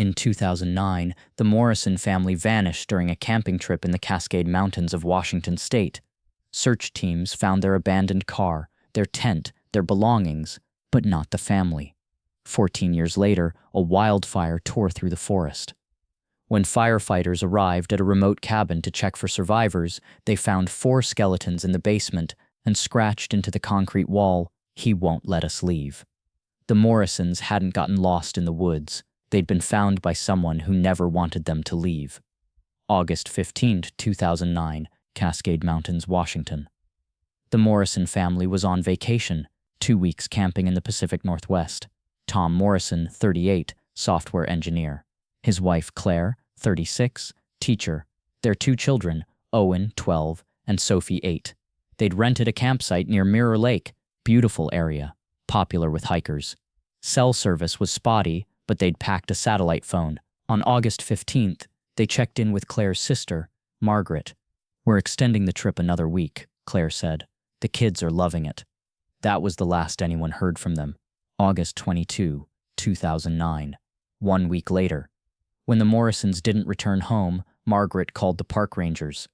In 2009, the Morrison family vanished during a camping trip in the Cascade Mountains of Washington state. Search teams found their abandoned car, their tent, their belongings, but not the family. 14 years later, a wildfire tore through the forest. When firefighters arrived at a remote cabin to check for survivors, they found 4 skeletons in the basement and scratched into the concrete wall, "He won't let us leave." The Morrisons hadn't gotten lost in the woods. They'd been found by someone who never wanted them to leave. August 15, 2009, Cascade Mountains, Washington. The Morrison family was on vacation, 2 weeks camping in the Pacific Northwest. Tom Morrison, 38, software engineer. His wife, Claire, 36, teacher. Their 2 children, Owen, 12, and Sophie, 8. They'd rented a campsite near Mirror Lake, beautiful area, popular with hikers. Cell service was spotty, but they'd packed a satellite phone. On August 15th, they checked in with Claire's sister, Margaret. "We're extending the trip another week," Claire said. "The kids are loving it." That was the last anyone heard from them. August 22, 2009. 1 week later. When the Morrisons didn't return home, Margaret called the park rangers.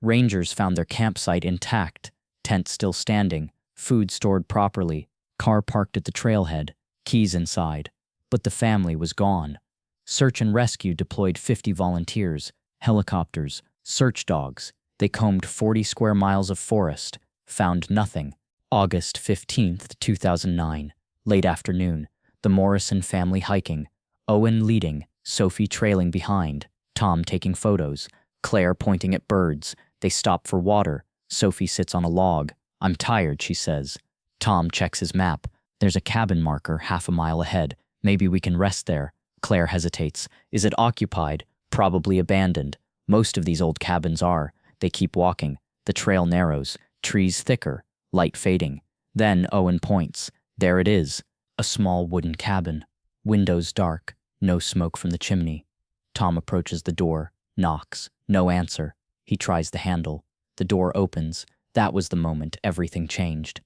Rangers found their campsite intact, tent still standing, food stored properly, car parked at the trailhead, keys inside. But the family was gone. Search and rescue deployed 50 volunteers, helicopters, search dogs. They combed 40 square miles of forest, found nothing. August 15th, 2009, late afternoon, the Morrison family hiking, Owen leading, Sophie trailing behind, Tom taking photos, Claire pointing at birds. They stop for water. Sophie sits on a log. "I'm tired," she says. Tom checks his map. There's a cabin marker half a mile ahead. "Maybe we can rest there." Claire hesitates. "Is it occupied?" "Probably abandoned. Most of these old cabins are." They keep walking. The trail narrows, trees thicker, light fading. Then Owen points. There it is, a small wooden cabin. Windows dark, no smoke from the chimney. Tom approaches the door, knocks. No answer. He tries the handle. The door opens. That was the moment everything changed.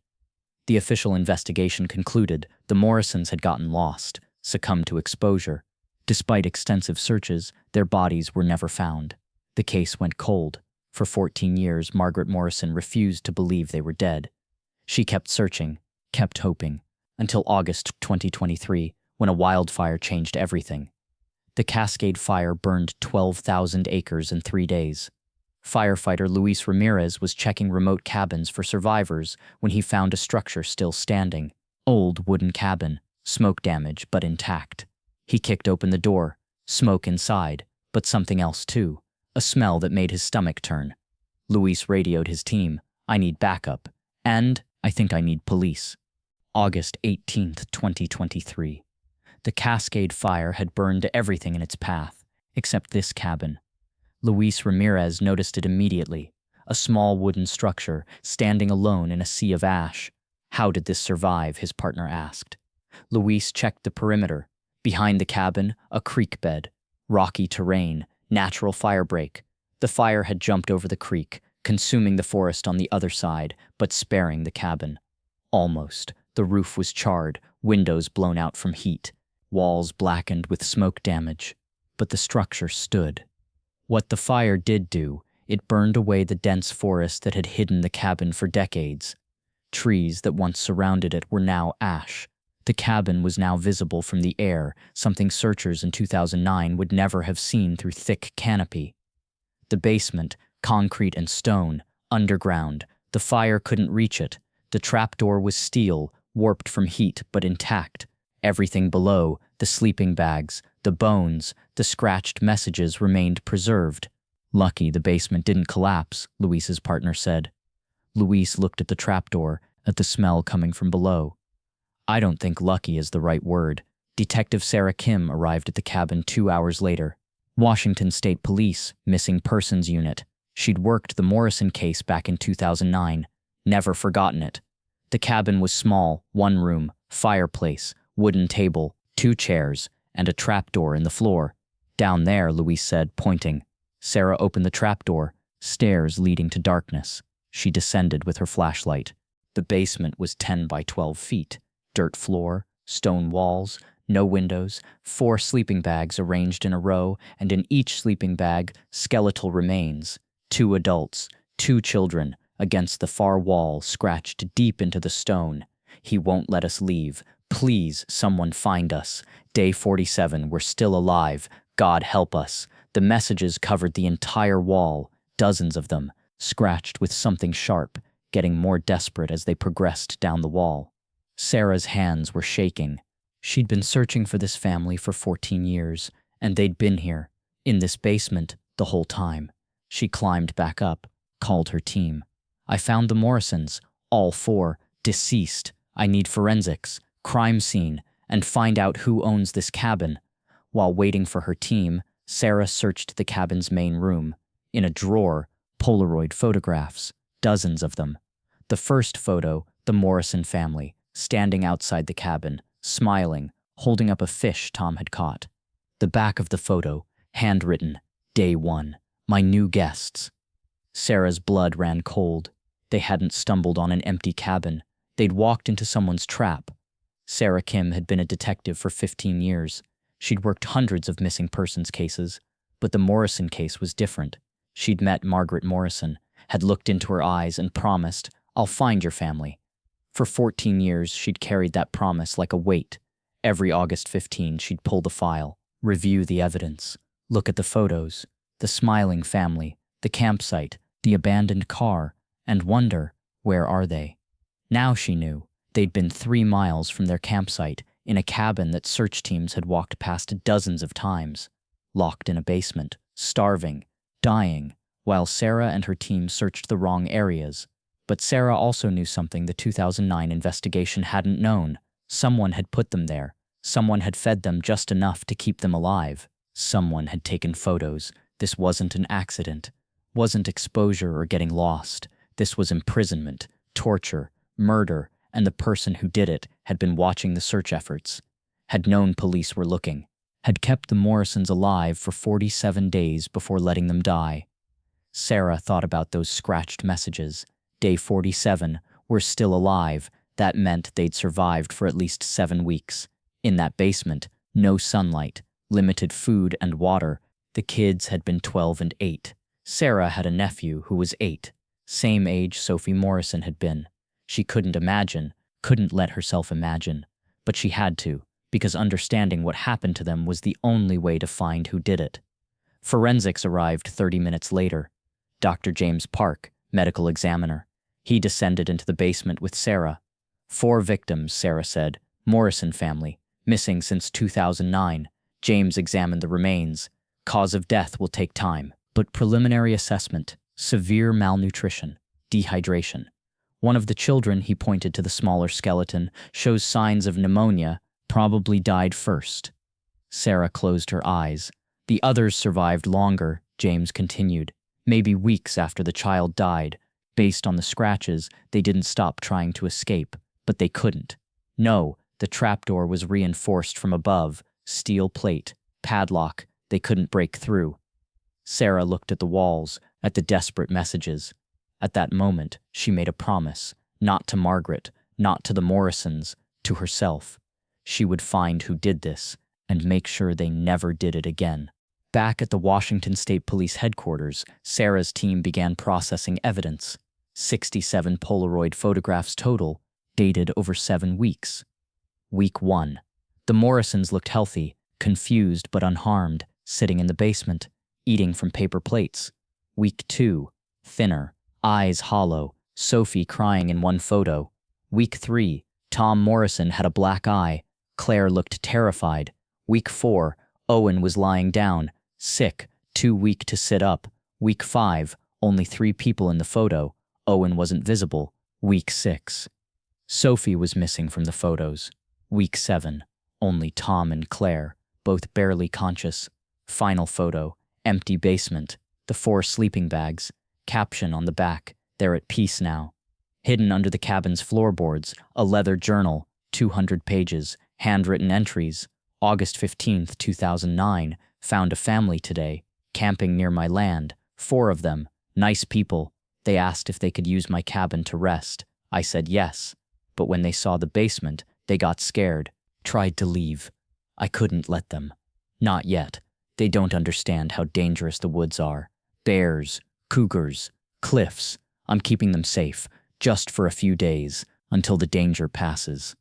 The official investigation concluded the Morrisons had gotten lost, succumbed to exposure. Despite extensive searches, their bodies were never found. The case went cold. For 14 years, Margaret Morrison refused to believe they were dead. She kept searching, kept hoping, until August 2023, when a wildfire changed everything. The Cascade Fire burned 12,000 acres in 3 days. Firefighter Luis Ramirez was checking remote cabins for survivors when he found a structure still standing. Old wooden cabin, smoke damage but intact. He kicked open the door, smoke inside, but something else too, a smell that made his stomach turn. Luis radioed his team, "I need backup, and I think I need police." August 18th, 2023. The Cascade Fire had burned everything in its path, except this cabin. Luis Ramirez noticed it immediately, a small wooden structure standing alone in a sea of ash. "How did this survive?" his partner asked. Luis checked the perimeter. Behind the cabin, a creek bed, rocky terrain, natural fire break. The fire had jumped over the creek, consuming the forest on the other side, but sparing the cabin. Almost. The roof was charred, windows blown out from heat, walls blackened with smoke damage. But the structure stood. What the fire did do, it burned away the dense forest that had hidden the cabin for decades. Trees that once surrounded it were now ash. The cabin was now visible from the air, something searchers in 2009 would never have seen through thick canopy. The basement, concrete and stone, underground. The fire couldn't reach it. The trapdoor was steel, warped from heat but intact. Everything below, the sleeping bags, the bones, the scratched messages remained preserved. "Lucky the basement didn't collapse," Luis's partner said. Luis looked at the trapdoor, at the smell coming from below. "I don't think lucky is the right word." Detective Sarah Kim arrived at the cabin 2 hours later. Washington State Police, Missing Persons Unit. She'd worked the Morrison case back in 2009. Never forgotten it. The cabin was small, 1 room, fireplace, wooden table, 2 chairs, and a trapdoor in the floor. "Down there," Luis said, pointing. Sarah opened the trapdoor, stairs leading to darkness. She descended with her flashlight. The basement was 10 by 12 feet. Dirt floor, stone walls, no windows, 4 sleeping bags arranged in a row, and in each sleeping bag, skeletal remains. 2 adults, 2 children, against the far wall, scratched deep into the stone. He won't let us leave. Please, someone find us. Day 47, we're still alive. God help us. The messages covered the entire wall, dozens of them, scratched with something sharp, getting more desperate as they progressed down the wall. Sarah's hands were shaking. She'd been searching for this family for 14 years, and they'd been here, in this basement, the whole time. She climbed back up, called her team. I found the Morrisons, all 4, deceased. I need forensics, crime scene, and find out who owns this cabin. While waiting for her team, Sarah searched the cabin's main room. In a drawer, Polaroid photographs, dozens of them. The first photo, the Morrison family, standing outside the cabin, smiling, holding up a fish Tom had caught. The back of the photo, handwritten, Day 1, my new guests. Sarah's blood ran cold. They hadn't stumbled on an empty cabin. They'd walked into someone's trap. Sarah Kim had been a detective for 15 years. She'd worked hundreds of missing persons cases, but the Morrison case was different. She'd met Margaret Morrison, had looked into her eyes and promised, I'll find your family. For 14 years, she'd carried that promise like a weight. Every August 15, she'd pull the file, review the evidence, look at the photos, the smiling family, the campsite, the abandoned car, and wonder, where are they? Now she knew. They'd been 3 miles from their campsite, in a cabin that search teams had walked past dozens of times, locked in a basement, starving, dying, while Sarah and her team searched the wrong areas. But Sarah also knew something the 2009 investigation hadn't known. Someone had put them there. Someone had fed them just enough to keep them alive. Someone had taken photos. This wasn't an accident. Wasn't exposure or getting lost. This was imprisonment, torture, murder, and the person who did it had been watching the search efforts, had known police were looking, had kept the Morrisons alive for 47 days before letting them die. Sarah thought about those scratched messages. Day 47, we're still alive. That meant they'd survived for at least 7 weeks. In that basement, no sunlight, limited food and water. The kids had been 12 and 8. Sarah had a nephew who was 8, same age Sophie Morrison had been. She couldn't imagine, couldn't let herself imagine, but she had to, because understanding what happened to them was the only way to find who did it. Forensics arrived 30 minutes later. Dr. James Park, medical examiner. He descended into the basement with Sarah. 4 victims, Sarah said. Morrison family, missing since 2009. James examined the remains. Cause of death will take time, but preliminary assessment, severe malnutrition, dehydration. One of the children, he pointed to the smaller skeleton, shows signs of pneumonia, probably died first. Sarah closed her eyes. The others survived longer, James continued, maybe weeks after the child died. Based on the scratches, they didn't stop trying to escape, but they couldn't. No, the trapdoor was reinforced from above, steel plate, padlock, they couldn't break through. Sarah looked at the walls, at the desperate messages. At that moment, she made a promise, not to Margaret, not to the Morrisons, to herself. She would find who did this, and make sure they never did it again. Back at the Washington State Police headquarters, Sarah's team began processing evidence. 67 Polaroid photographs total, dated over 7 weeks. Week 1. The Morrisons looked healthy, confused but unharmed, sitting in the basement, eating from paper plates. Week 2. Thinner, eyes hollow, Sophie crying in one photo. Week 3. Tom Morrison had a black eye. Claire looked terrified. Week 4. Owen was lying down, sick, too weak to sit up. Week 5. Only 3 people in the photo. Owen wasn't visible. Week 6. Sophie was missing from the photos. Week 7. Only Tom and Claire, both barely conscious. Final photo. Empty basement. The 4 sleeping bags. Caption on the back, they're at peace now. Hidden under the cabin's floorboards, a leather journal, 200 pages, handwritten entries. August 15th, 2009, found a family today, camping near my land, 4 of them, nice people. They asked if they could use my cabin to rest. I said yes, but when they saw the basement, they got scared, tried to leave. I couldn't let them. Not yet. They don't understand how dangerous the woods are. Bears, cougars, cliffs. I'm keeping them safe, just for a few days, until the danger passes.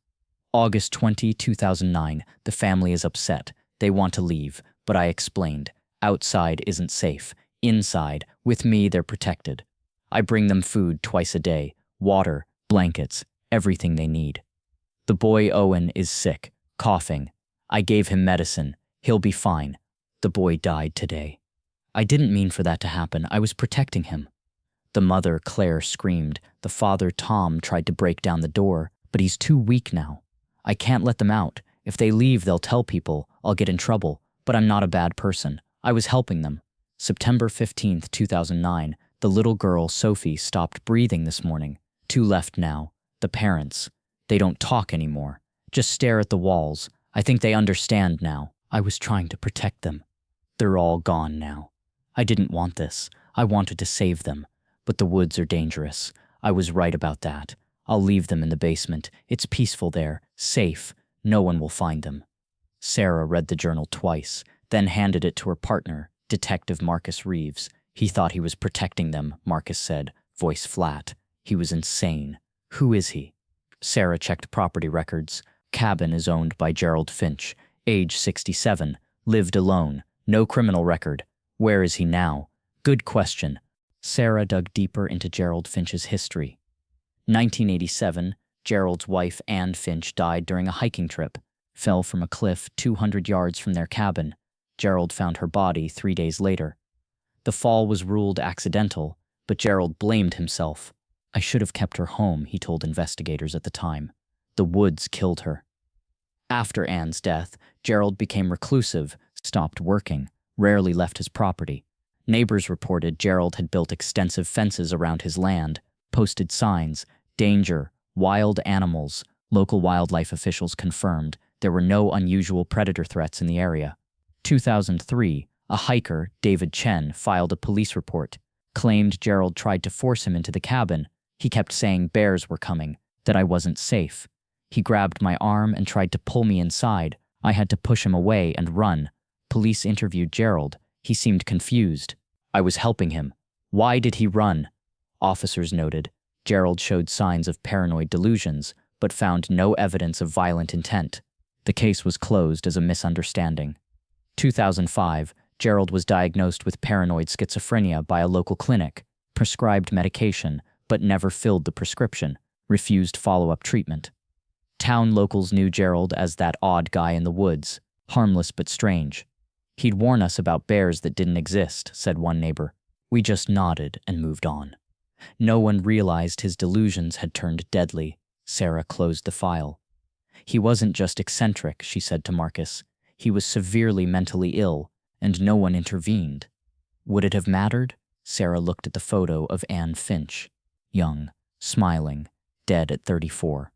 August 20, 2009. The family is upset. They want to leave, but I explained. Outside isn't safe. Inside, with me, they're protected. I bring them food twice a day, water, blankets, everything they need. The boy Owen is sick, coughing. I gave him medicine. He'll be fine. The boy died today. I didn't mean for that to happen. I was protecting him. The mother, Claire, screamed. The father, Tom, tried to break down the door, but he's too weak now. I can't let them out. If they leave, they'll tell people. I'll get in trouble. But I'm not a bad person. I was helping them. September 15th, 2009. The little girl, Sophie, stopped breathing this morning. 2 left now. The parents. They don't talk anymore. Just stare at the walls. I think they understand now. I was trying to protect them. They're all gone now. I didn't want this. I wanted to save them. But the woods are dangerous. I was right about that. I'll leave them in the basement. It's peaceful there, safe. No one will find them. Sarah read the journal twice, then handed it to her partner, Detective Marcus Reeves. He thought he was protecting them, Marcus said, voice flat. He was insane. Who is he? Sarah checked property records. Cabin is owned by Gerald Finch, age 67, lived alone, no criminal record. Where is he now? Good question. Sarah dug deeper into Gerald Finch's history. 1987, Gerald's wife, Ann Finch, died during a hiking trip, fell from a cliff 200 yards from their cabin. Gerald found her body 3 days later. The fall was ruled accidental, but Gerald blamed himself. I should have kept her home, he told investigators at the time. The woods killed her. After Ann's death, Gerald became reclusive, stopped working, rarely left his property. Neighbors reported Gerald had built extensive fences around his land, posted signs, danger, wild animals. Local wildlife officials confirmed there were no unusual predator threats in the area. 2003, a hiker, David Chen, filed a police report, claimed Gerald tried to force him into the cabin. He kept saying bears were coming, that I wasn't safe. He grabbed my arm and tried to pull me inside. I had to push him away and run. Police interviewed Gerald. He seemed confused. I was helping him. Why did he run? Officers noted Gerald showed signs of paranoid delusions, but found no evidence of violent intent. The case was closed as a misunderstanding. 2005, Gerald was diagnosed with paranoid schizophrenia by a local clinic, prescribed medication, but never filled the prescription, refused follow-up treatment. Town locals knew Gerald as that odd guy in the woods, harmless but strange. He'd warn us about bears that didn't exist, said one neighbor. We just nodded and moved on. No one realized his delusions had turned deadly. Sarah closed the file. He wasn't just eccentric, she said to Marcus. He was severely mentally ill, and no one intervened. Would it have mattered? Sarah looked at the photo of Ann Finch. Young, smiling, dead at 34.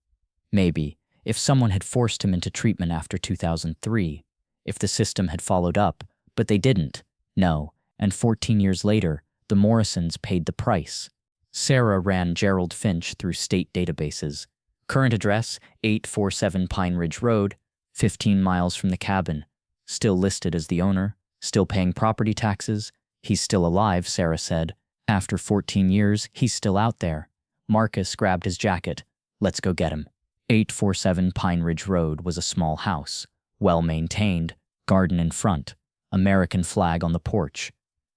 Maybe, if someone had forced him into treatment after 2003, if the system had followed up, but they didn't. No, and 14 years later, the Morrisons paid the price. Sarah ran Gerald Finch through state databases. Current address, 847 Pine Ridge Road, 15 miles from the cabin. Still listed as the owner, still paying property taxes. He's still alive, Sarah said. After 14 years, he's still out there. Marcus grabbed his jacket. Let's go get him. 847 Pine Ridge Road was a small house, well-maintained, garden in front, American flag on the porch.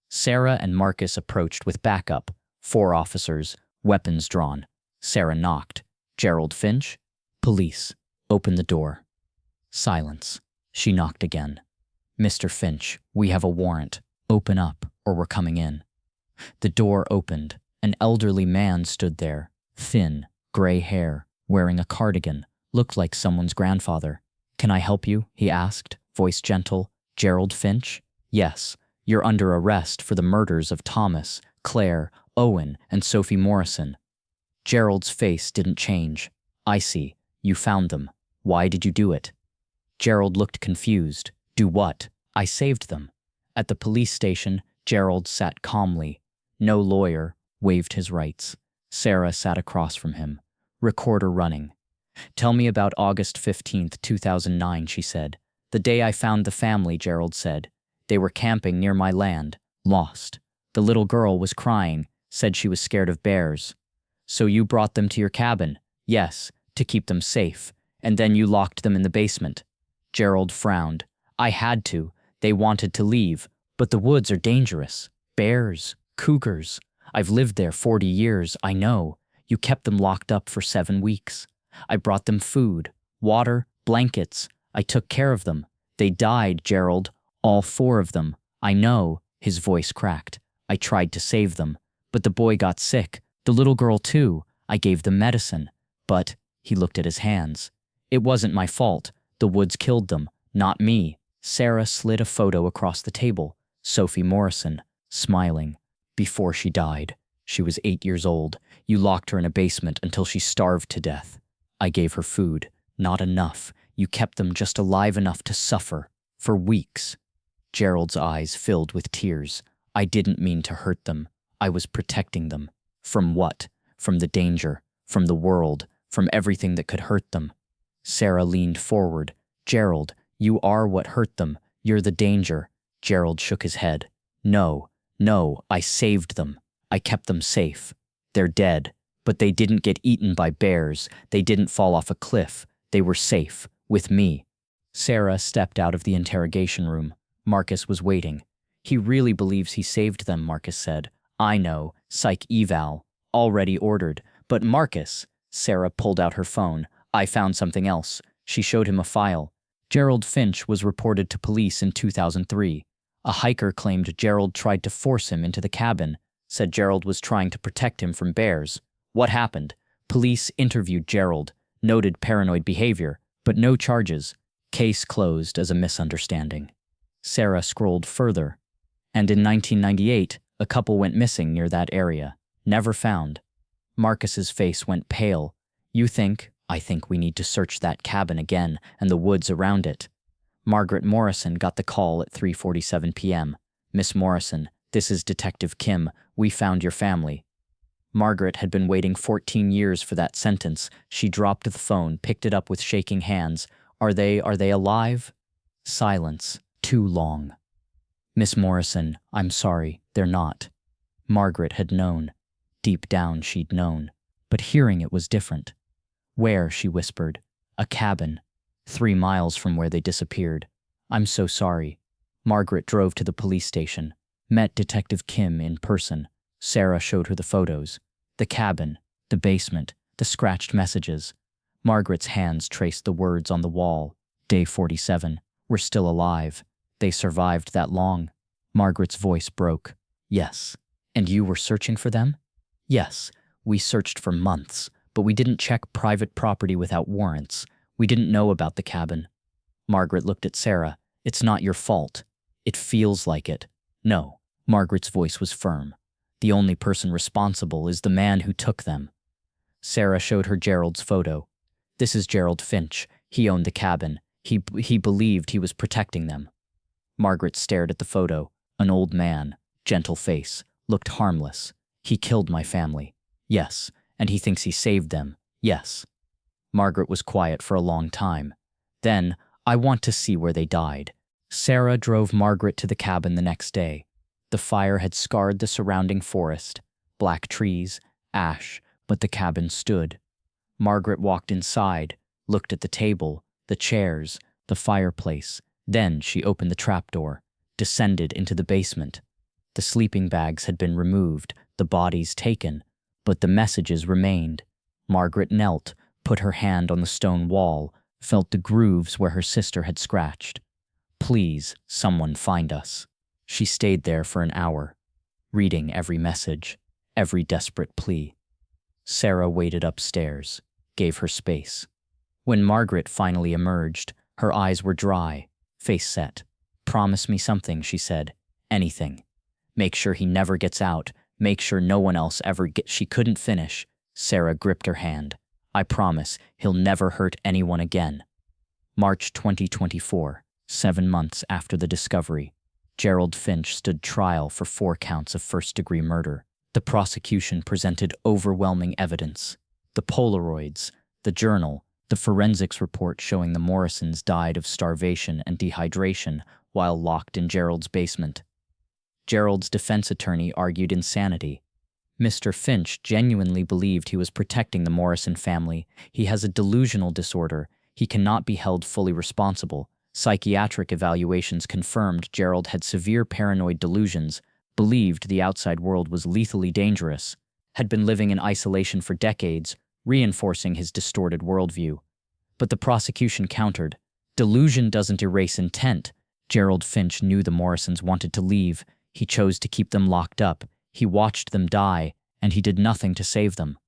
Sarah and Marcus approached with backup, 4 officers, weapons drawn. Sarah knocked. Gerald Finch? Police. Open the door. Silence. She knocked again. Mr. Finch, we have a warrant. Open up, or we're coming in. The door opened. An elderly man stood there, thin, gray hair, wearing a cardigan, looked like someone's grandfather. Can I help you? He asked, voice gentle. Gerald Finch? Yes. You're under arrest for the murders of Thomas, Claire, Owen, and Sophie Morrison. Gerald's face didn't change. I see. You found them. Why did you do it? Gerald looked confused. Do what? I saved them. At the police station, Gerald sat calmly. No lawyer, waived his rights. Sarah sat across from him. Recorder running. Tell me about August 15th, 2009, she said. "The day I found the family," Gerald said. "They were camping near my land, lost. The little girl was crying, said she was scared of bears. So you brought them to your cabin?" "Yes, to keep them safe. And then you locked them in the basement." Gerald frowned. "I had to. They wanted to leave. But the woods are dangerous. Bears, cougars. I've lived there 40 years, I know. You kept them locked up for 7 weeks. I brought them food, water, blankets. I took care of them. They died, Gerald. All 4 of them. I know." His voice cracked. "I tried to save them. But the boy got sick. The little girl too. I gave them medicine. But," he looked at his hands, "it wasn't my fault. The woods killed them, not me." Sarah slid a photo across the table. Sophie Morrison, smiling. "Before she died. She was 8 years old. You locked her in a basement until she starved to death. I gave her food. Not enough. You kept them just alive enough to suffer. For weeks." Gerald's eyes filled with tears. "I didn't mean to hurt them. I was protecting them." "From what?" "From the danger. From the world. From everything that could hurt them." Sarah leaned forward. "Gerald, you are what hurt them. You're the danger." Gerald shook his head. No, I saved them. I kept them safe. They're dead. But they didn't get eaten by bears. They didn't fall off a cliff. They were safe. With me." Sarah stepped out of the interrogation room. Marcus was waiting. "He really believes he saved them," Marcus said. "I know. Psych eval. Already ordered. But Marcus," Sarah pulled out her phone. "I found something else." She showed him a file. Gerald Finch was reported to police in 2003. A hiker claimed Gerald tried to force him into the cabin, said Gerald was trying to protect him from bears. What happened? Police interviewed Gerald, noted paranoid behavior, but no charges. Case closed as a misunderstanding. Sarah scrolled further. And in 1998, a couple went missing near that area. Never found. Marcus's face went pale. I think we need to search that cabin again and the woods around it." Margaret Morrison got the call at 3:47 p.m. "Miss Morrison, this is Detective Kim. We found your family." Margaret had been waiting 14 years for that sentence. She dropped the phone, picked it up with shaking hands. Are they alive?" Silence. Too long. "Miss Morrison, I'm sorry, they're not." Margaret had known. Deep down she'd known. But hearing it was different. "Where?" she whispered. "A cabin. 3 miles from where they disappeared. I'm so sorry." Margaret drove to the police station. Met Detective Kim in person. Sarah showed her the photos. The cabin, the basement, the scratched messages. Margaret's hands traced the words on the wall. Day 47. We're still alive. They survived that long. Margaret's voice broke. "Yes. And you were searching for them?" "Yes. We searched for months. But we didn't check private property without warrants. We didn't know about the cabin." Margaret looked at Sarah. "It's not your fault." "It feels like it." "No." Margaret's voice was firm. "The only person responsible is the man who took them." Sarah showed her Gerald's photo. "This is Gerald Finch. He owned the cabin. He believed he was protecting them." Margaret stared at the photo. An old man, gentle face, looked harmless. "He killed my family." "Yes. And he thinks he saved them." "Yes." Margaret was quiet for a long time. Then, "I want to see where they died." Sarah drove Margaret to the cabin the next day. The fire had scarred the surrounding forest. Black trees, ash, but the cabin stood. Margaret walked inside, looked at the table, the chairs, the fireplace. Then she opened the trapdoor, descended into the basement. The sleeping bags had been removed, the bodies taken, but the messages remained. Margaret knelt, put her hand on the stone wall, felt the grooves where her sister had scratched. "Please, someone find us." She stayed there for an hour, reading every message, every desperate plea. Sarah waited upstairs, gave her space. When Margaret finally emerged, her eyes were dry, face set. "Promise me something," she said. "Anything. Make sure he never gets out. Make sure no one else ever gets—" She couldn't finish. Sarah gripped her hand. "I promise he'll never hurt anyone again." March 2024, 7 months after the discovery. Gerald Finch stood trial for 4 counts of first-degree murder. The prosecution presented overwhelming evidence. The Polaroids, the journal, The forensics report showing the Morrisons died of starvation and dehydration while locked in Gerald's basement. Gerald's defense attorney argued insanity. Mr. Finch genuinely believed he was protecting the Morrison family. He has a delusional disorder. He cannot be held fully responsible. Psychiatric evaluations confirmed Gerald had severe paranoid delusions, believed the outside world was lethally dangerous, had been living in isolation for decades, reinforcing his distorted worldview. But the prosecution countered. Delusion doesn't erase intent. Gerald Finch knew the Morrisons wanted to leave. He chose to keep them locked up. He watched them die, and he did nothing to save them.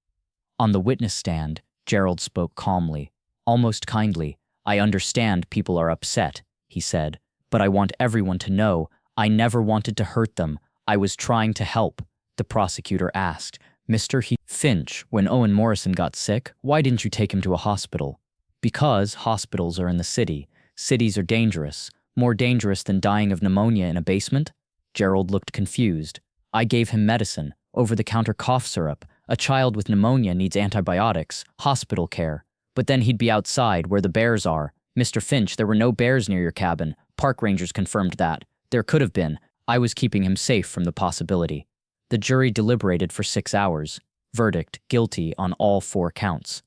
On the witness stand, Gerald spoke calmly, almost kindly. "I understand people are upset," he said, "but I want everyone to know I never wanted to hurt them. I was trying to help." The prosecutor asked, "Mr. Finch, when Owen Morrison got sick, why didn't you take him to a hospital?" "Because hospitals are in the city. Cities are dangerous. More dangerous than dying of pneumonia in a basement?" Gerald looked confused. "I gave him medicine, over-the-counter cough syrup. A child with pneumonia needs antibiotics, hospital care. But then he'd be outside, where the bears are. Mr. Finch, there were no bears near your cabin. Park rangers confirmed that. There could have been. I was keeping him safe from the possibility." The jury deliberated for 6 hours. Verdict: guilty on all 4 counts.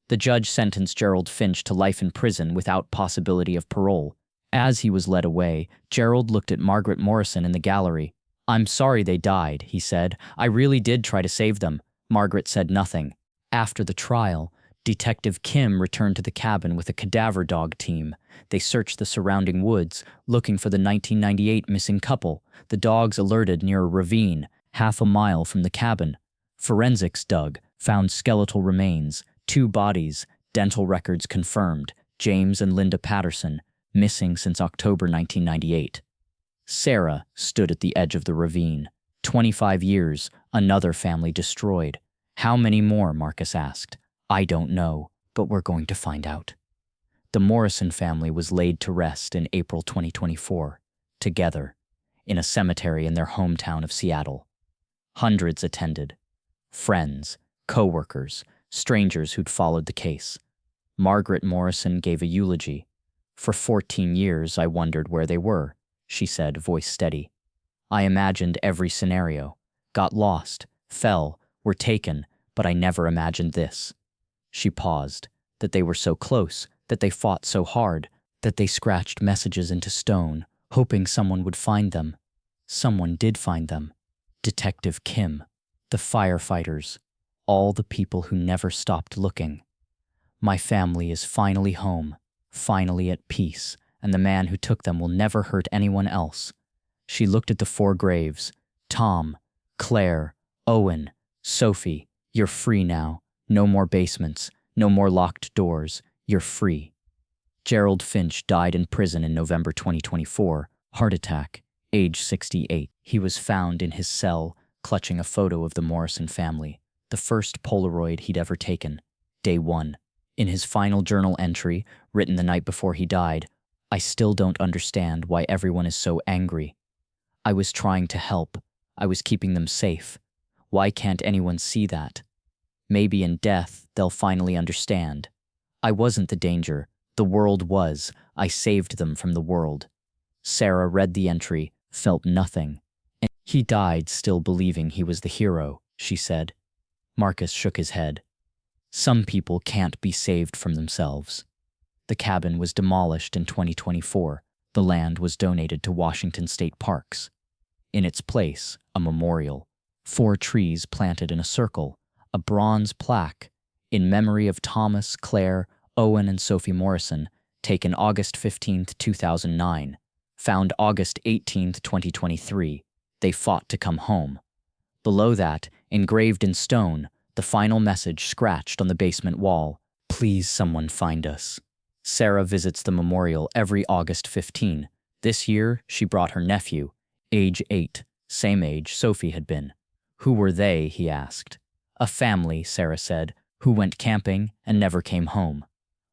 The judge sentenced Gerald Finch to life in prison without possibility of parole. As he was led away, Gerald looked at Margaret Morrison in the gallery. "I'm sorry they died," he said. "I really did try to save them." Margaret said nothing. After the trial, Detective Kim returned to the cabin with a cadaver dog team. They searched the surrounding woods, looking for the 1998 missing couple. The dogs alerted near a ravine, half a mile from the cabin. Forensics dug, found skeletal remains, 2 bodies, dental records confirmed, James and Linda Patterson, missing since October 1998. Sarah stood at the edge of the ravine. 25 years, another family destroyed. "How many more?" Marcus asked. "I don't know, but we're going to find out." The Morrison family was laid to rest in April 2024, together, in a cemetery in their hometown of Seattle. Hundreds attended. Friends, co-workers, strangers who'd followed the case. Margaret Morrison gave a eulogy. "For 14 years, I wondered where they were," she said, voice steady. "I imagined every scenario. Got lost, fell, were taken, but I never imagined this." She paused, that they were so close, that they fought so hard, that they scratched messages into stone, hoping someone would find them. Someone did find them. Detective Kim, the firefighters, all the people who never stopped looking. "My family is finally home, finally at peace, and the man who took them will never hurt anyone else." She looked at the 4 graves. "Tom, Claire, Owen, Sophie, you're free now. No more basements, no more locked doors. You're free." Gerald Finch died in prison in November 2024, heart attack, age 68. He was found in his cell, clutching a photo of the Morrison family, the first Polaroid he'd ever taken. Day 1. In his final journal entry, written the night before he died, "I still don't understand why everyone is so angry. I was trying to help. I was keeping them safe. Why can't anyone see that? Maybe in death, they'll finally understand. I wasn't the danger. The world was. I saved them from the world." Sarah read the entry, felt nothing. "And he died still believing he was the hero," she said. Marcus shook his head. "Some people can't be saved from themselves." The cabin was demolished in 2024. The land was donated to Washington State Parks. In its place, a memorial. 4 trees planted in a circle. A bronze plaque in memory of Thomas, Claire, Owen, and Sophie Morrison, taken August 15, 2009, found August 18, 2023. They fought to come home. Below that, engraved in stone, the final message scratched on the basement wall: "Please someone find us." Sarah visits the memorial every August 15. This year, she brought her nephew, age 8, same age Sophie had been. "Who were they?" he asked. "A family," Sarah said, "who went camping and never came home."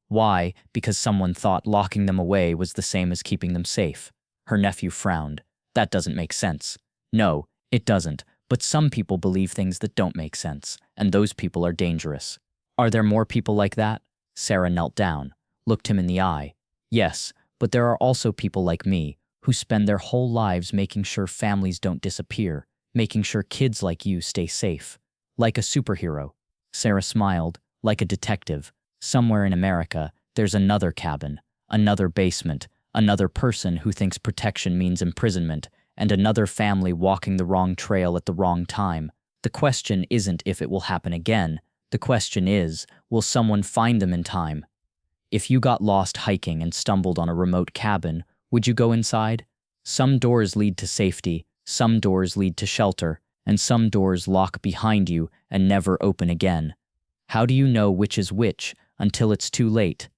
Why? Because someone thought locking them away was the same as keeping them safe. Her nephew frowned. "That doesn't make sense." "No, it doesn't, but some people believe things that don't make sense, and those people are dangerous." "Are there more people like that?" Sarah knelt down, looked him in the eye. Yes, but there are also people like me who spend their whole lives making sure families don't disappear, making sure kids like you stay safe. Like a superhero. Sarah smiled, like a detective. Somewhere in America, there's another cabin, another basement, another person who thinks protection means imprisonment, and another family walking the wrong trail at the wrong time. The question isn't if it will happen again. The question is, will someone find them in time? If you got lost hiking and stumbled on a remote cabin, would you go inside? Some doors lead to safety, some doors lead to shelter, and some doors lock behind you and never open again. How do you know which is which until it's too late?